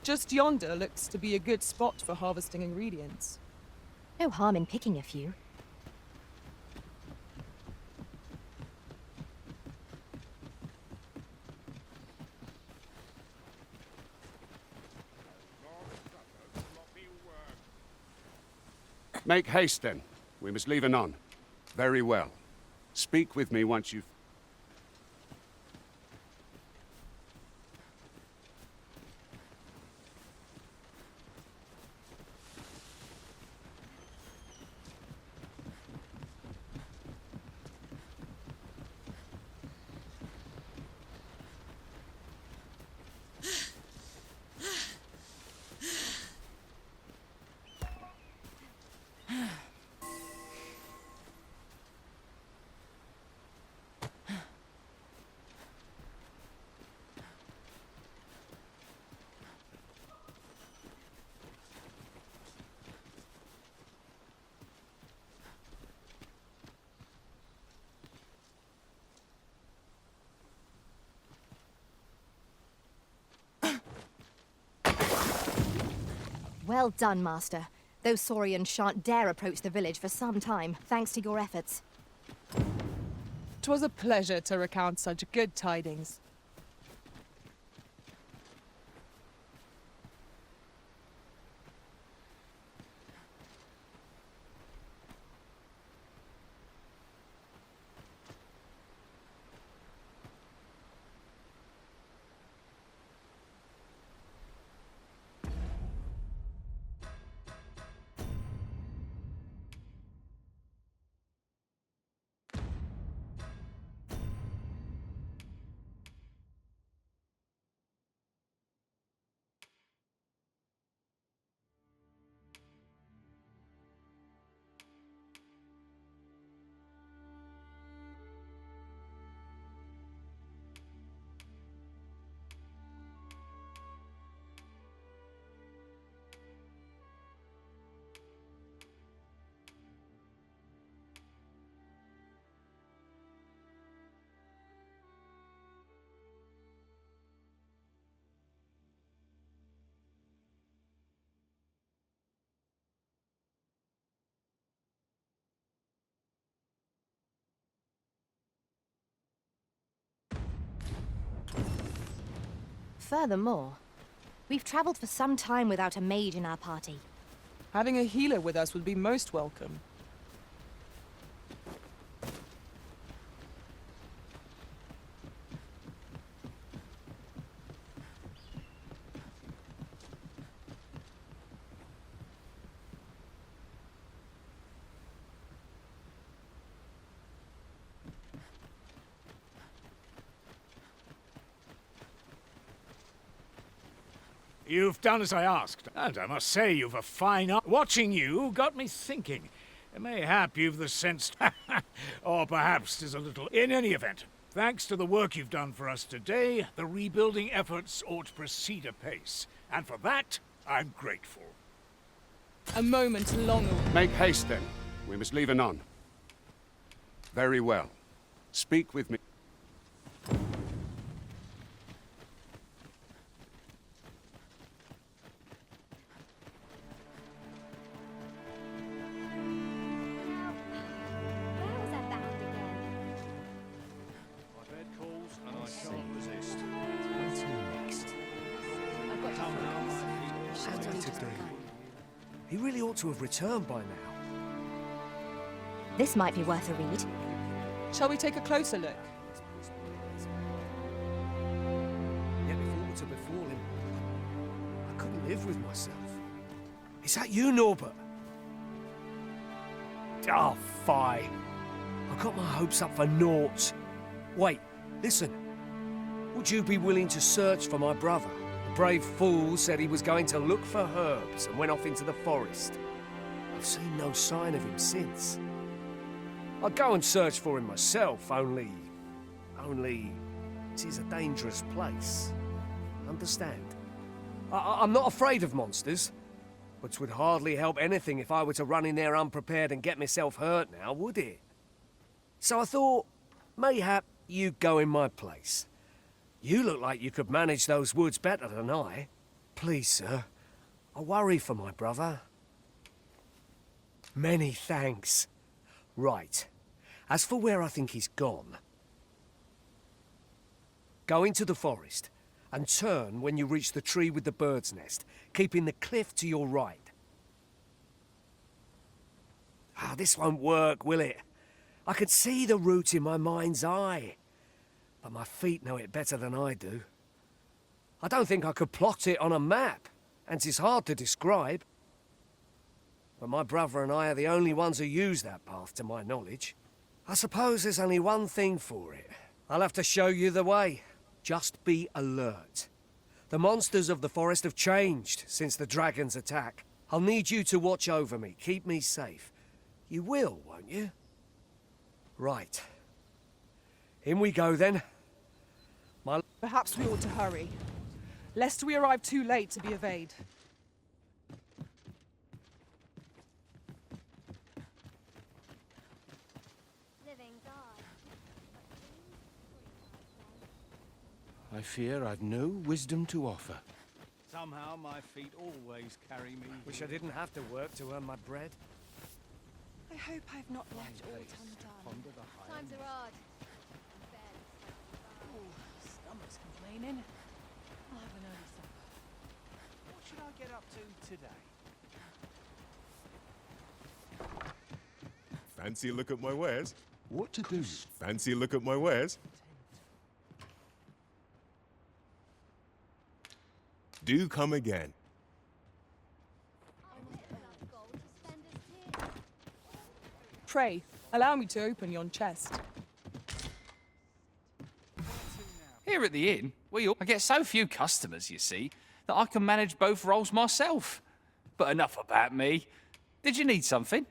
Just yonder looks to be a good spot for harvesting ingredients. No harm in picking a few. Make haste, then. We must leave anon. Very well. Speak with me once you've... Well done, Master. Those Saurians shan't dare approach the village for some time, thanks to your efforts. 'Twas a pleasure to recount such good tidings. Furthermore, we've traveled for some time without a mage in our party. Having a healer with us would be most welcome. You've done as I asked, and I must say you've a fine eye. Watching you got me thinking. Mayhap you've the sense... or perhaps 'tis a little... In any event, thanks to the work you've done for us today, the rebuilding efforts ought to proceed apace. And for that, I'm grateful. A moment longer. Make haste, then. We must leave anon. Very well. Speak with me. He really ought to have returned by now. This might be worth a read. Shall we take a closer look? Yet if aught to befall him, I couldn't live with myself. Is that you, Norbert? Oh, fie. I got my hopes up for naught. Wait, listen. Would you be willing to search for my brother? The brave fool said he was going to look for herbs and went off into the forest. I've seen no sign of him since. I'd go and search for him myself, only... it is a dangerous place. Understand? I'm not afraid of monsters, but 'twould hardly help anything if I were to run in there unprepared and get myself hurt now, would it? So I thought, mayhap you'd go in my place. You look like you could manage those woods better than I. Please, sir. I worry for my brother. Many thanks. Right. As for where I think he's gone, go into the forest and turn when you reach the tree with the bird's nest, keeping the cliff to your right. Ah, this won't work, will it? I can see the route in my mind's eye, but my feet know it better than I do. I don't think I could plot it on a map, and it's hard to describe. But my brother and I are the only ones who use that path, to my knowledge. I suppose there's only one thing for it. I'll have to show you the way. Just be alert. The monsters of the forest have changed since the dragon's attack. I'll need you to watch over me, keep me safe. You will, won't you? Right. In we go, then. Perhaps we ought to hurry, lest we arrive too late to be evade. I fear I've no wisdom to offer. Somehow my feet always carry me. Wish I didn't have to work to earn my bread. I hope I've not left aught undone. Times are hard. Stomach's complaining. I'll have an early supper. What should I get up to today? Fancy a look at my wares? What to do? Fancy a look at my wares? Do come again. Pray, allow me to open yon chest. Here at the inn, I get so few customers, you see, that I can manage both roles myself. But enough about me. Did you need something?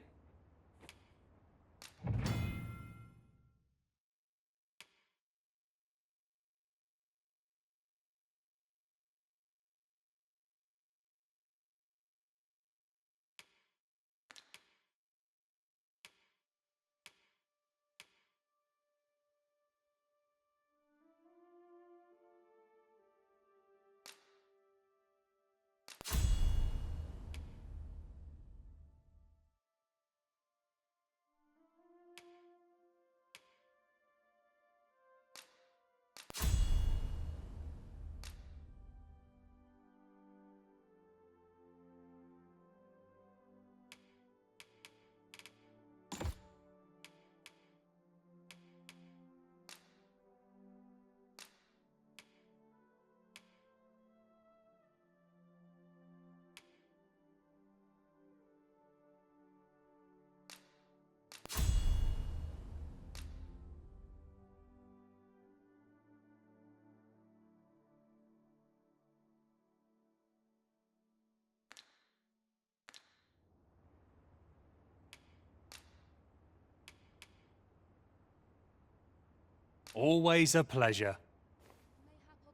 Always a pleasure.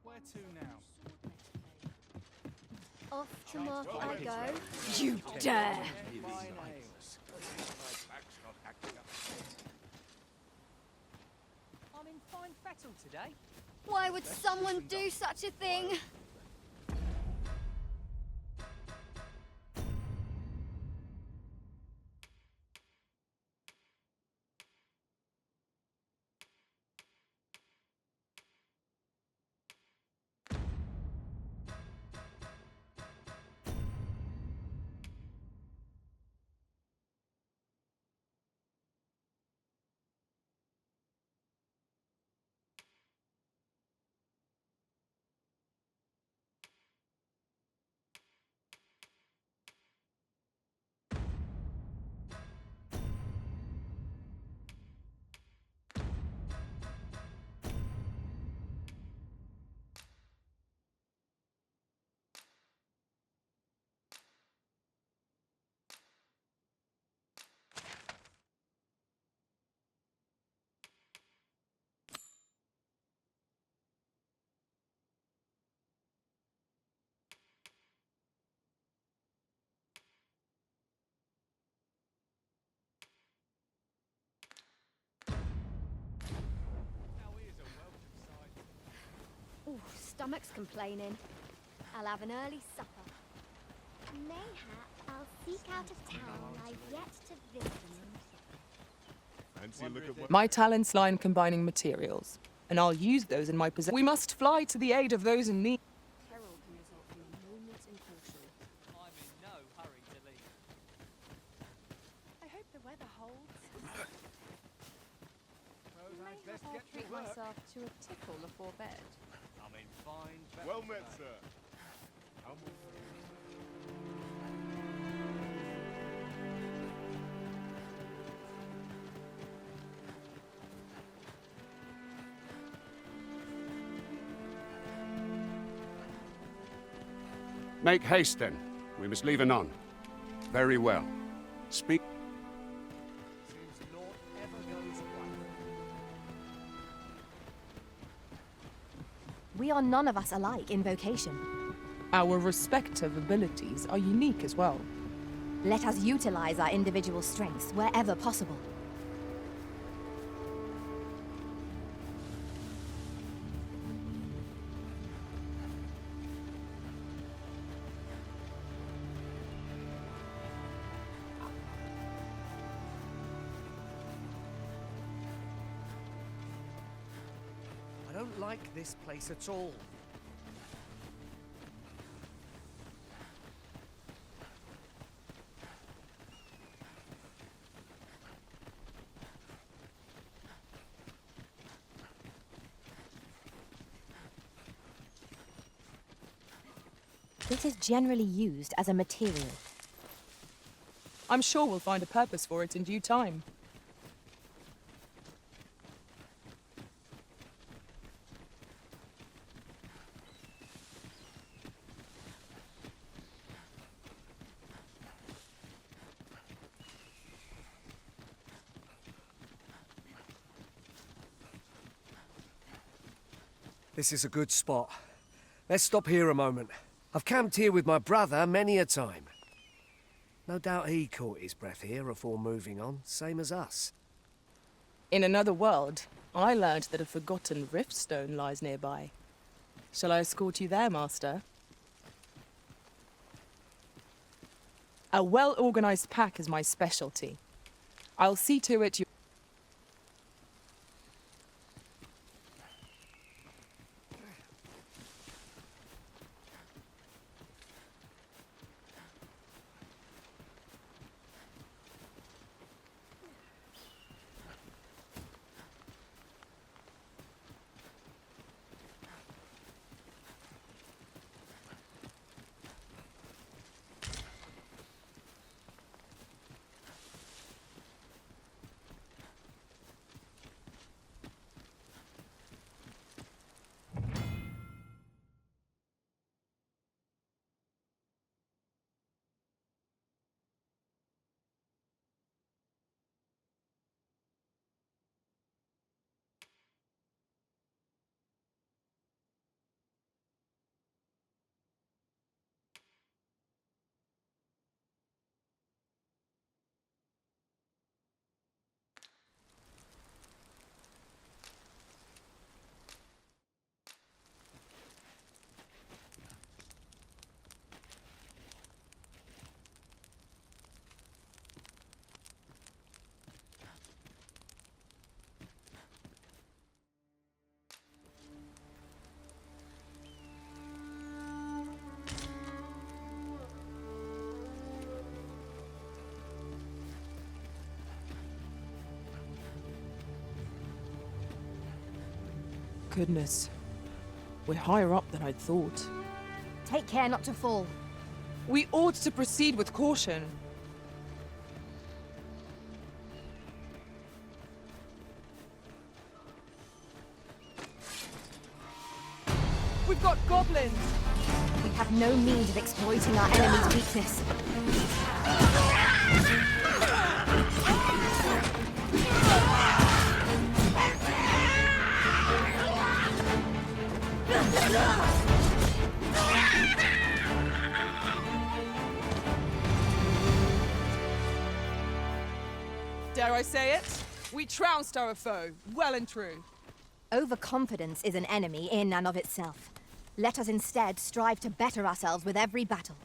Where to now? Off to market I go. You dare! I'm in fine fettle today. Why would someone do such a thing? Ooh, stomach's complaining. I'll have an early supper. Mayhap I'll seek out a town I've yet to visit. Fancy a look at my... My talents lie in combining materials, and I'll use those in my possession. We must fly to the aid of those in need. I'm in no hurry to leave. I hope the weather holds. Let's I'll get treat to work. myself to a tickle before bed. I'm in fine. Well met, sir. Humble. Make haste, then. We must leave anon. Very well. Speak. Seems naught ever goes right. We are none of us alike in vocation. Our respective abilities are unique as well. Let us utilize our individual strengths wherever possible. I don't like this place at all. This is generally used as a material. I'm sure we'll find a purpose for it in due time. This is a good spot. Let's stop here a moment. I've camped here with my brother many a time. No doubt he caught his breath here afore moving on, same as us. In another world, I learned that a forgotten riftstone lies nearby. Shall I escort you there, Master? A well-organized pack is my specialty. I'll see to it you... Goodness. We're higher up than I'd thought. Take care not to fall. We ought to proceed with caution. We've got goblins! We have no means of exploiting our enemy's weakness. Dare I say it? We trounced our foe, well and true. Overconfidence is an enemy in and of itself. Let us instead strive to better ourselves with every battle.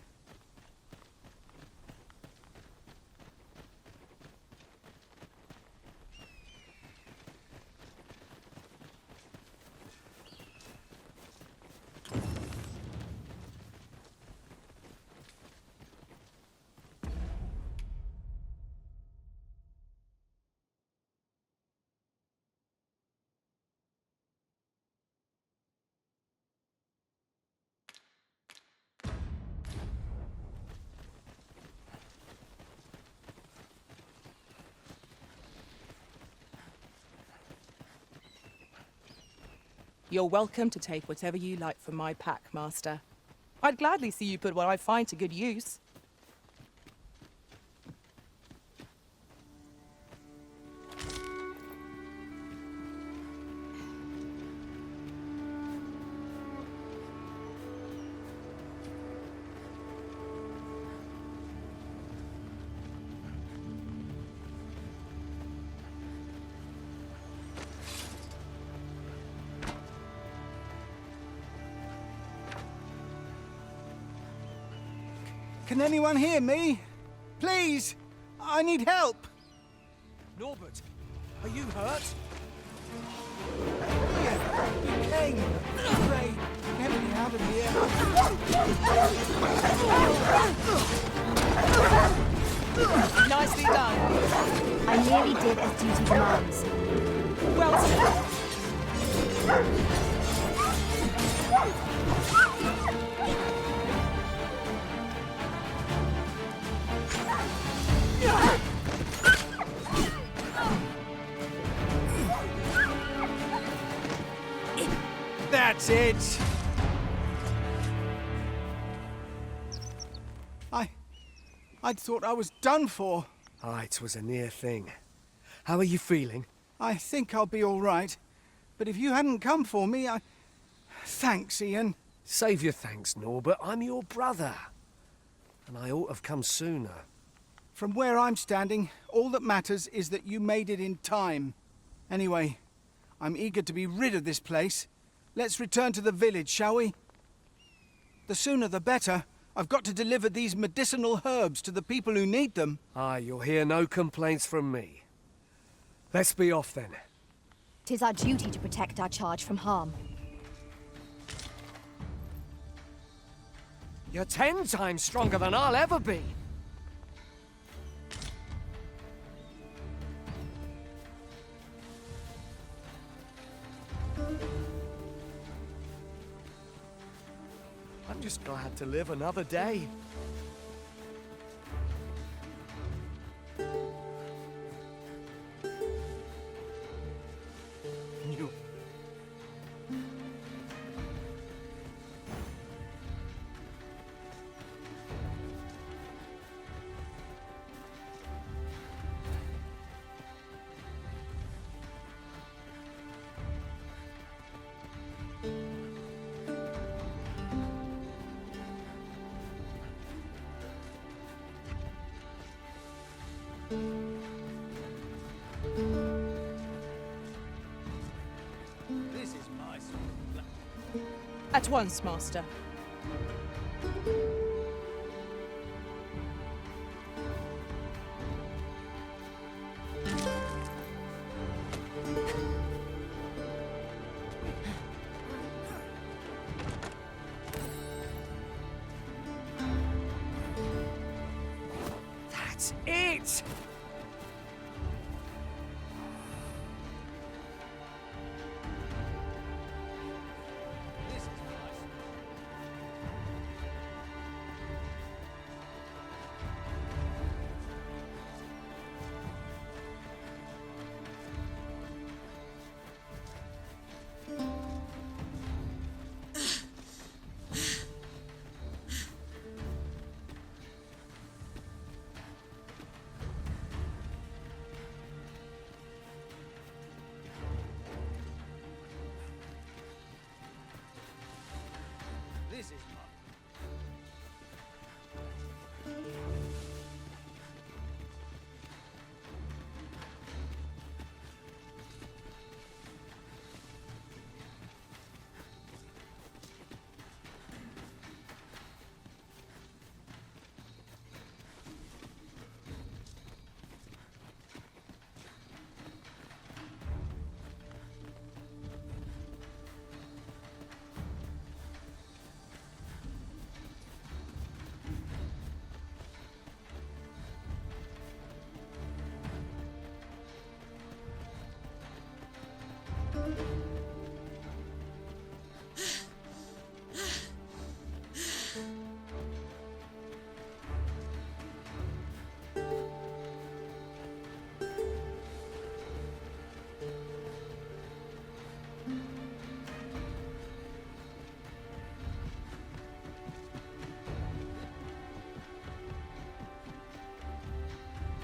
You're welcome to take whatever you like from my pack, Master. I'd gladly see you put what I find to good use. Can anyone hear me? Please! I need help! Norbert, are you hurt? Here! You came! Pray, get me out of here! Nicely done. I merely did as duty demands. Well said. That's it! I'd thought I was done for. Ah, it was a near thing. How are you feeling? I think I'll be all right. But if you hadn't come for me, Thanks, Ian. Save your thanks, Norbert. I'm your brother. And I ought to have come sooner. From where I'm standing, all that matters is that you made it in time. Anyway, I'm eager to be rid of this place. Let's return to the village, shall we? The sooner the better. I've got to deliver these medicinal herbs to the people who need them. Ah, you'll hear no complaints from me. Let's be off then. 'Tis our duty to protect our charge from harm. You're 10 times stronger than I'll ever be. I'm just glad to live another day. This is my sort of At once, Master. That's it!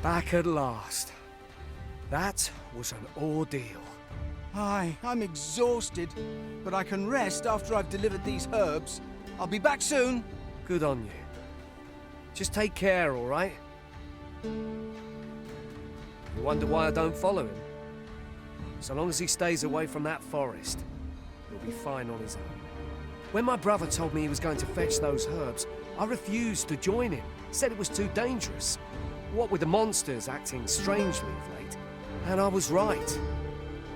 Back at last. That was an ordeal. Aye, I'm exhausted, but I can rest after I've delivered these herbs. I'll be back soon. Good on you. Just take care, all right? You wonder why I don't follow him? So long as he stays away from that forest, he'll be fine on his own. When my brother told me he was going to fetch those herbs, I refused to join him. Said it was too dangerous. What with the monsters acting strangely of late. And I was right.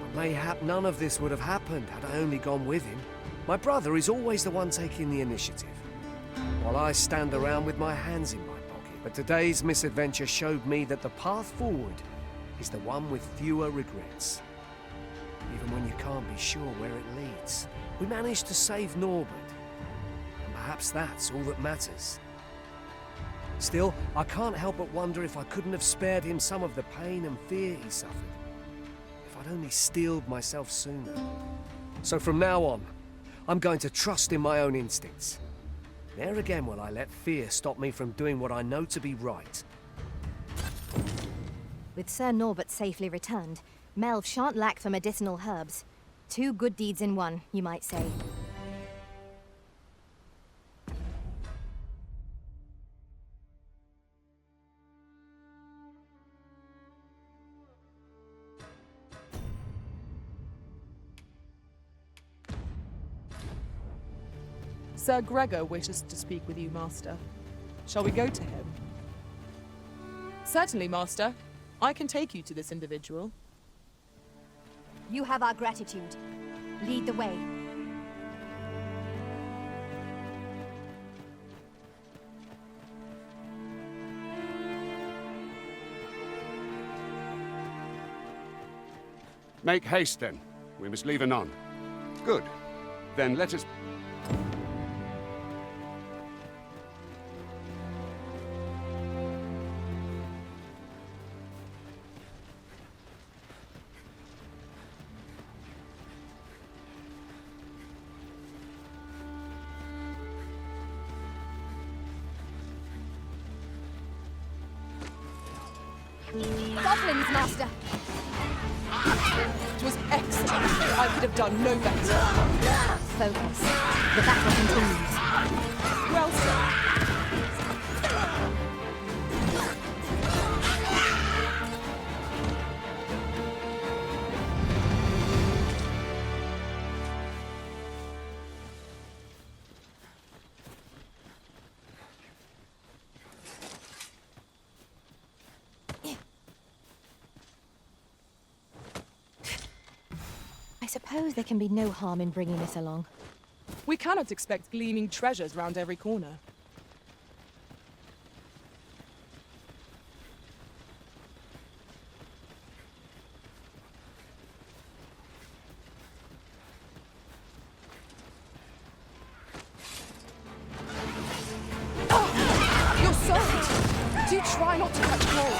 But mayhap none of this would have happened had I only gone with him. My brother is always the one taking the initiative, while I stand around with my hands in my pocket. But today's misadventure showed me that the path forward is the one with fewer regrets. Even when you can't be sure where it leads. We managed to save Norbert, and perhaps that's all that matters. Still, I can't help but wonder if I couldn't have spared him some of the pain and fear he suffered. If I'd only steeled myself sooner. So from now on, I'm going to trust in my own instincts. Ne'er again will I let fear stop me from doing what I know to be right. With Sir Norbert safely returned, Melv shan't lack for medicinal herbs. 2 good deeds in one, you might say. Sir Gregor wishes to speak with you, Master. Shall we go to him? Certainly, Master. I can take you to this individual. You have our gratitude. Lead the way. Make haste, then. We must leave anon. Good. Then let us... Goblins, Master! It was excellent. I could have done no better. Focus. The battle continues. Well, sir. I suppose there can be no harm in bringing this along. We cannot expect gleaming treasures round every corner. Ah! You're soaked! Do try not to catch cold.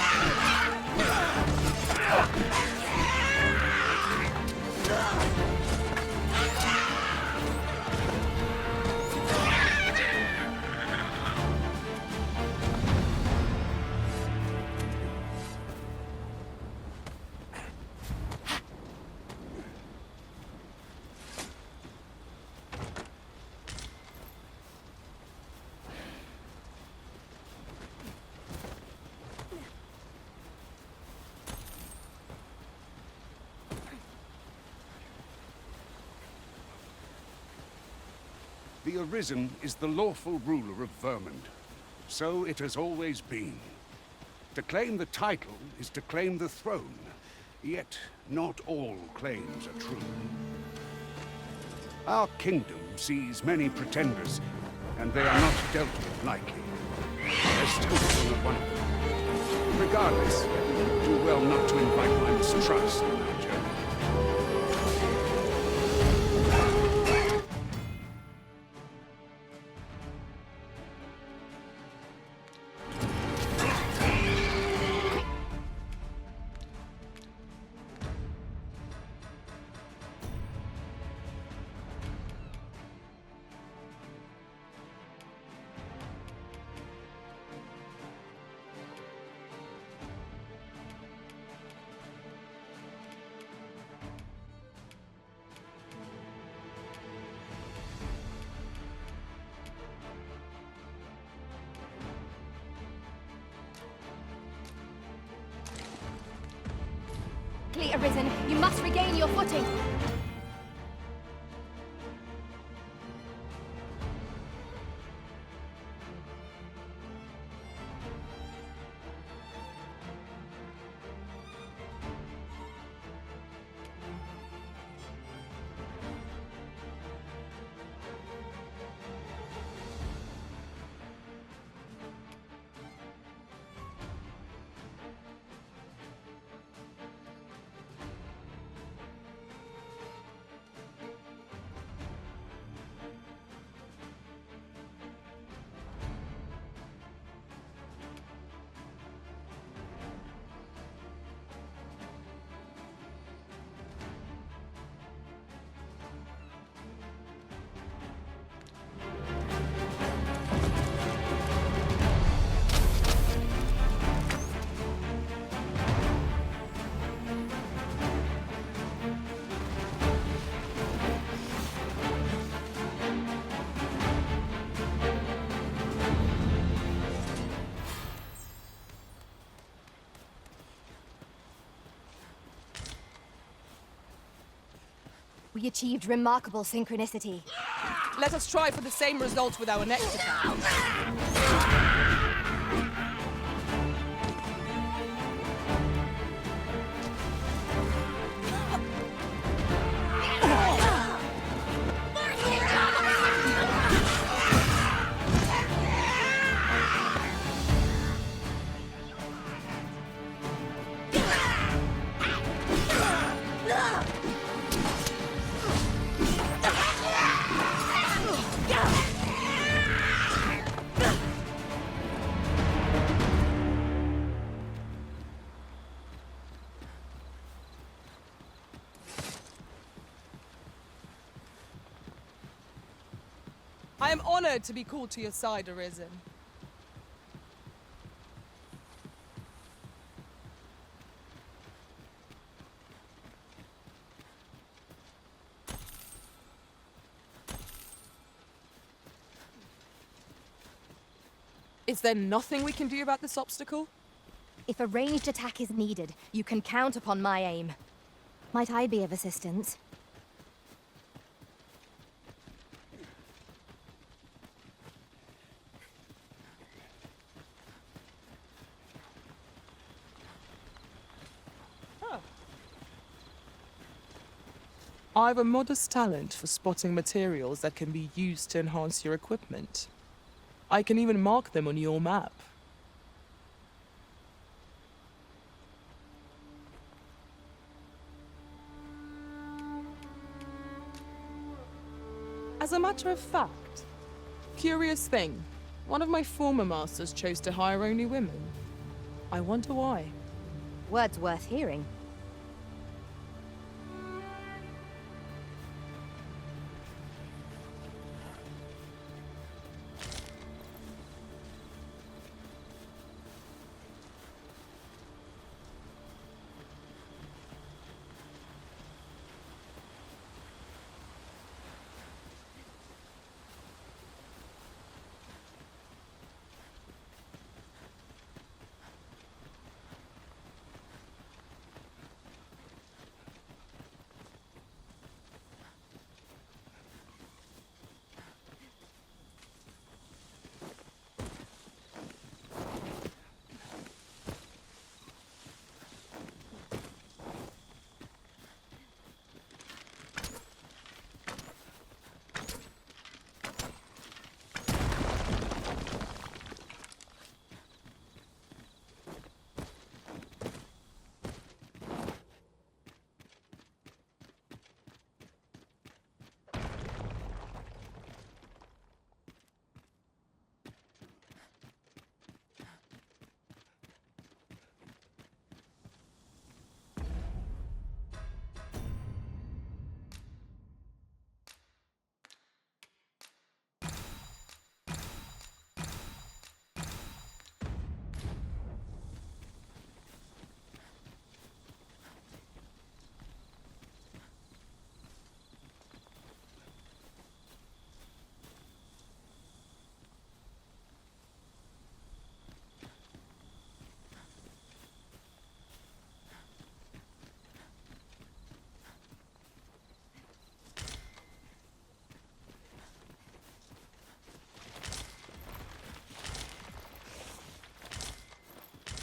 The Arisen is the lawful ruler of Vermund. So it has always been. To claim the title is to claim the throne. Yet, not all claims are true. Our kingdom sees many pretenders, and they are not dealt with lightly. Rest hopeful of one of them. Regardless, do well not to invite my mistrust in our journey. Quickly, Arisen! You must regain your footing! We achieved remarkable synchronicity. Let us try for the same result with our next attack. I am honored to be called to your side, Arisen. Is there nothing we can do about this obstacle? If a ranged attack is needed, you can count upon my aim. Might I be of assistance? I have a modest talent for spotting materials that can be used to enhance your equipment. I can even mark them on your map. As a matter of fact, curious thing, one of my former masters chose to hire only women. I wonder why. Words worth hearing.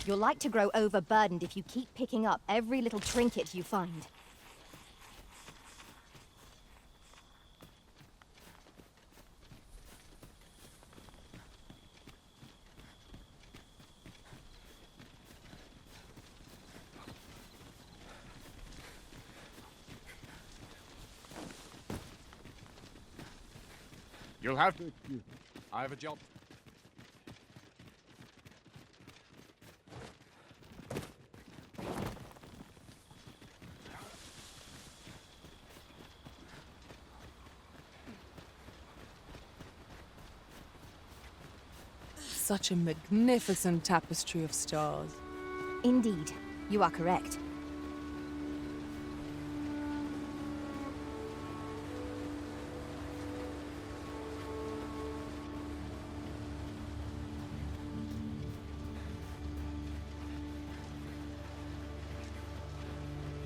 You're like to grow overburdened if you keep picking up every little trinket you find. You'll have to excuse me. I have a job. Such a magnificent tapestry of stars. Indeed, you are correct.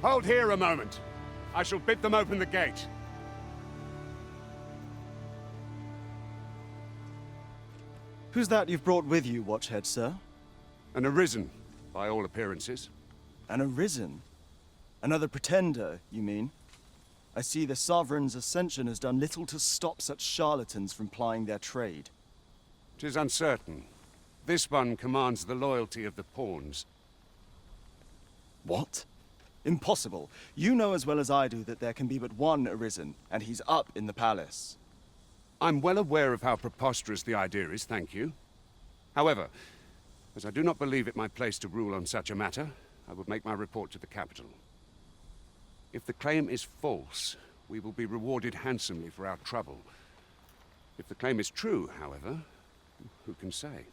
Hold here a moment. I shall bid them open the gate. Who's that you've brought with you, Watchhead, sir? An arisen, by all appearances. An arisen? Another pretender, you mean? I see the Sovereign's ascension has done little to stop such charlatans from plying their trade. 'Tis uncertain. This one commands the loyalty of the pawns. What? Impossible. You know as well as I do that there can be but one arisen, and he's up in the palace. I'm well aware of how preposterous the idea is, thank you. However, as I do not believe it my place to rule on such a matter, I would make my report to the capital. If the claim is false, we will be rewarded handsomely for our trouble. If the claim is true, however, who can say?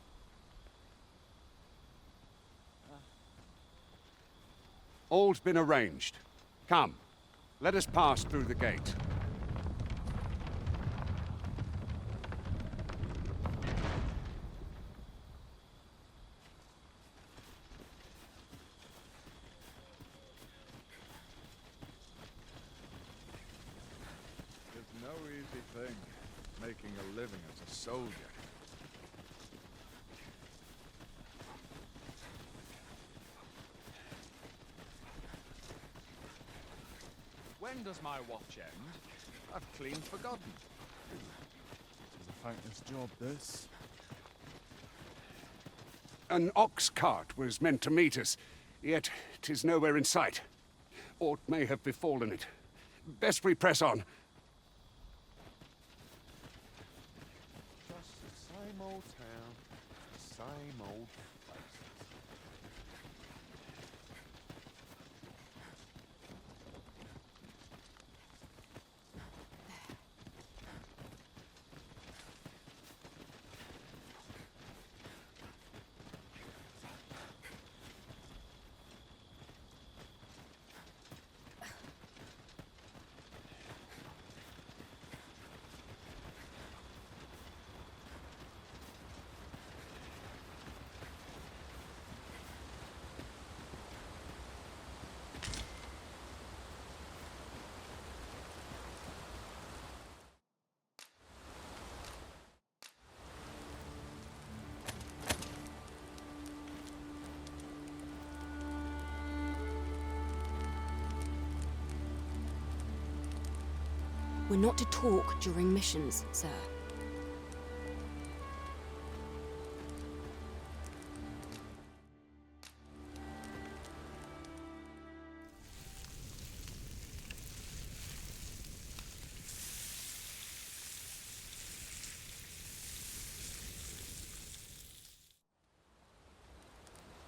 All's been arranged. Come, let us pass through the gate. It's no easy thing, making a living as a soldier. When does my watch end? I've clean forgotten. It's a thankless job, this. An ox cart was meant to meet us, yet 'tis nowhere in sight. Aught may have befallen it. Best we press on. Just the same old town, same old faces. We're not to talk during missions, sir.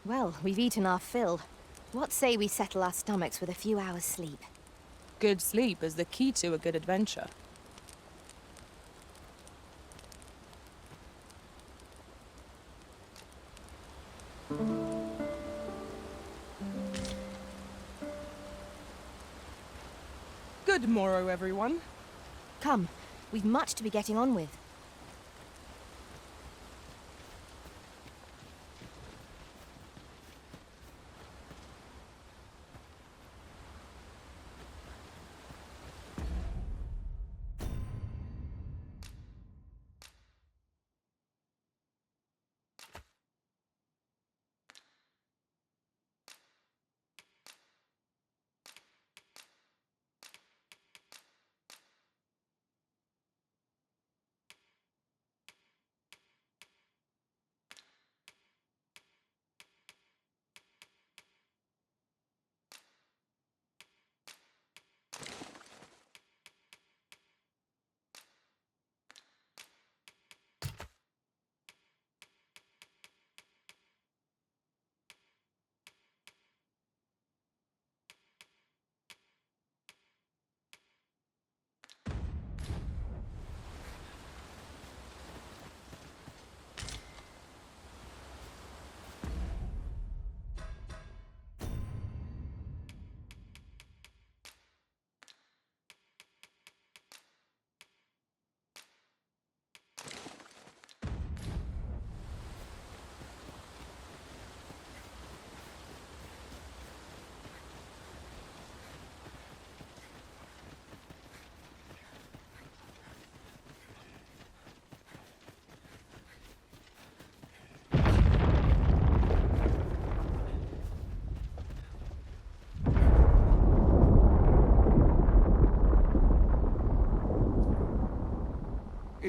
Well, we've eaten our fill. What say we settle our stomachs with a few hours' sleep? Good sleep is the key to a good adventure. Good morrow, everyone. Come, we've much to be getting on with.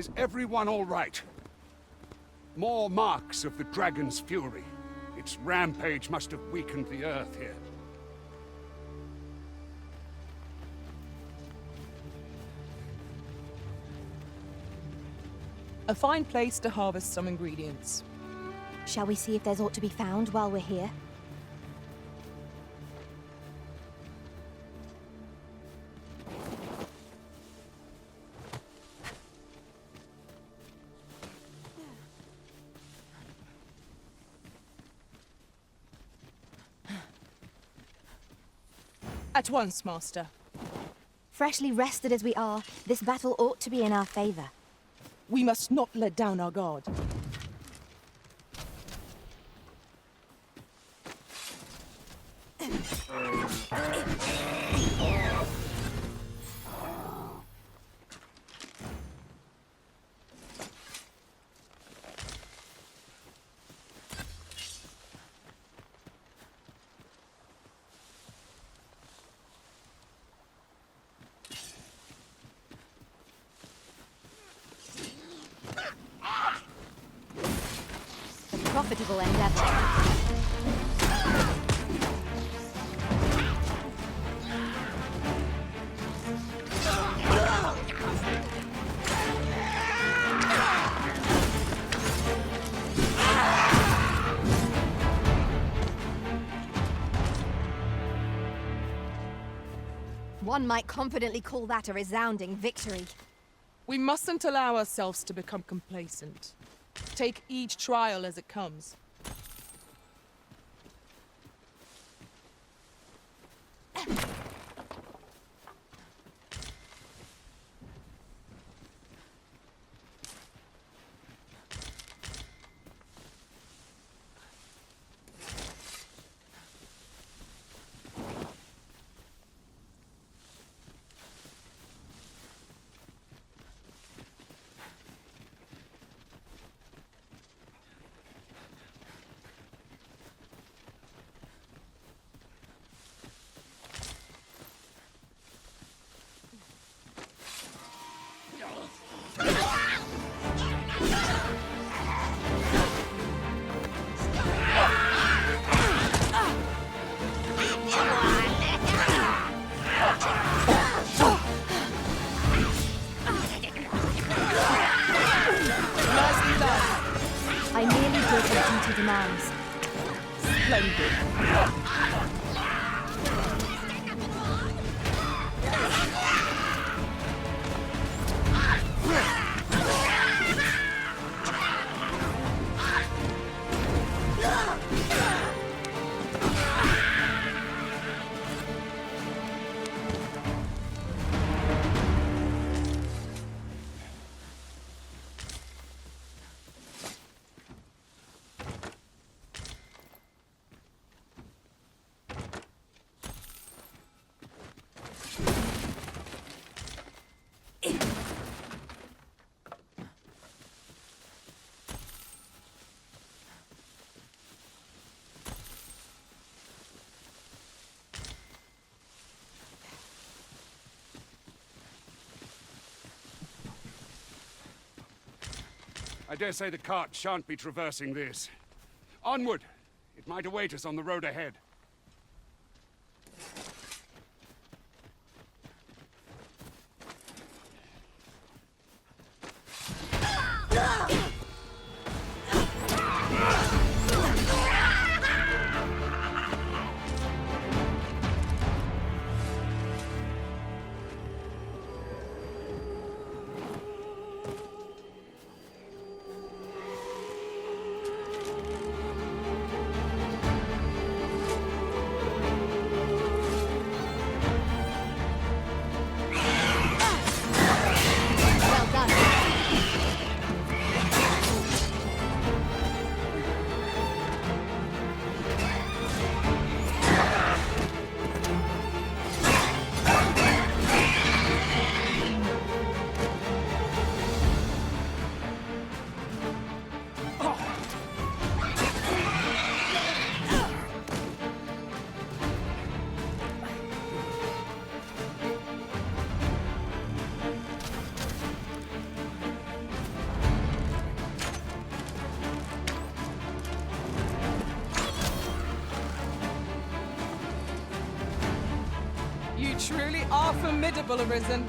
Is everyone all right? More marks of the dragon's fury. Its rampage must have weakened the earth here. A fine place to harvest some ingredients. Shall we see if there's aught to be found while we're here? At once, Master. Freshly rested as we are, this battle ought to be in our favor. We must not let down our guard. Profitable endeavor. One might confidently call that a resounding victory. We mustn't allow ourselves to become complacent. Take each trial as it comes. I nearly did what duty demands. Splendid. I dare say the cart shan't be traversing this. Onward! It might await us on the road ahead. truly are formidable, Arisen.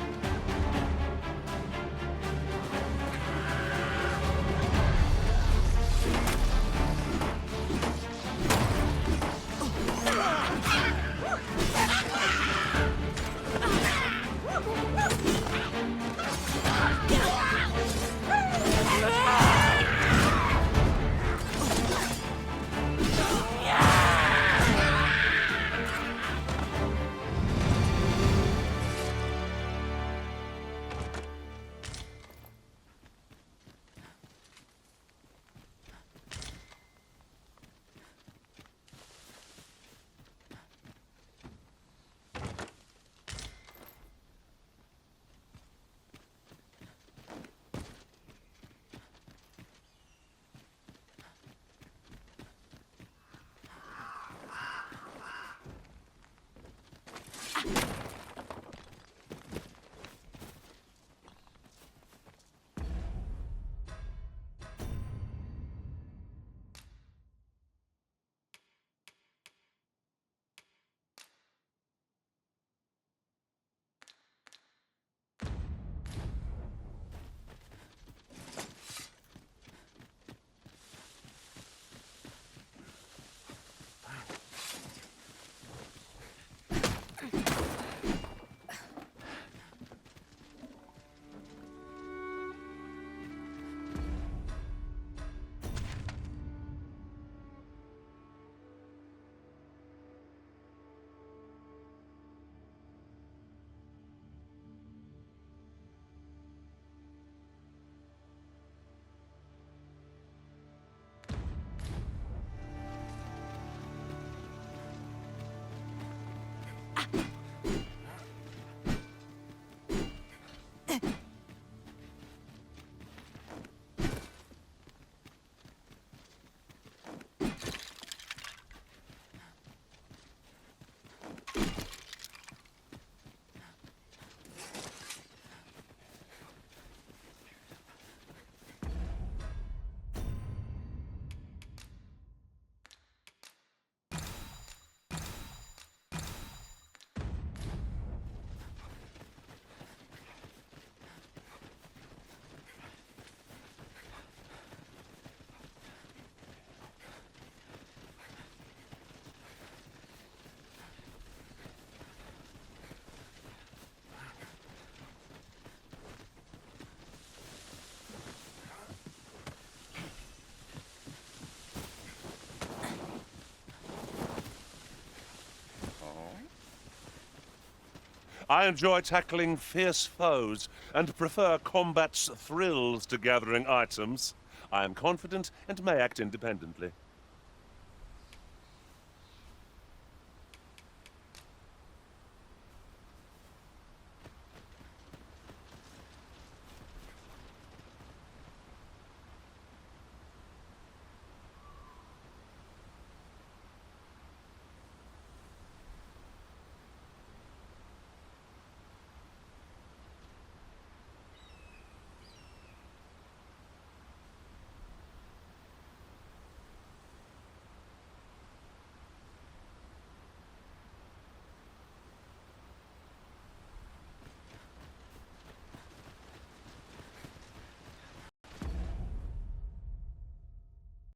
I enjoy tackling fierce foes and prefer combat's thrills to gathering items. I am confident and may act independently.